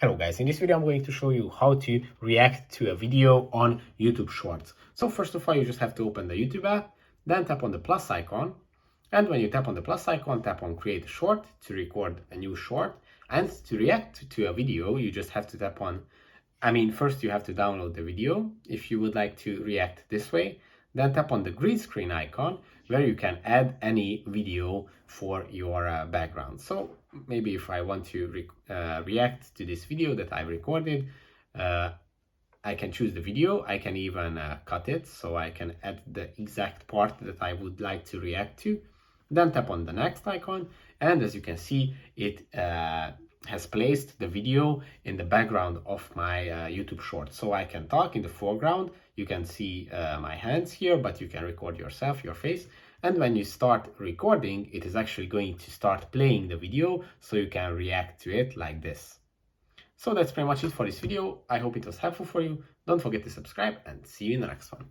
Hello guys, in this video I'm going to show you how to react to a video on YouTube Shorts. So first of all, you just have to open the YouTube app, then tap on the plus icon, and when you tap on the plus icon, tap on create a short to record a new short. And to react to a video, you just have to tap on, first you have to download the video if you would like to react this way. Then tap on the green screen icon where you can add any video for your background. So maybe if I want to react to this video that I recorded, I can choose the video. I can even cut it, so I can add the exact part that I would like to react to. Then tap on the next icon, and as you can see, it has placed the video in the background of my YouTube short. So I can talk in the foreground. You can see my hands here, but you can record yourself, your face. And when you start recording, it is actually going to start playing the video, so you can react to it like this. So that's pretty much it for this video. I hope it was helpful for you. Don't forget to subscribe and see you in the next one.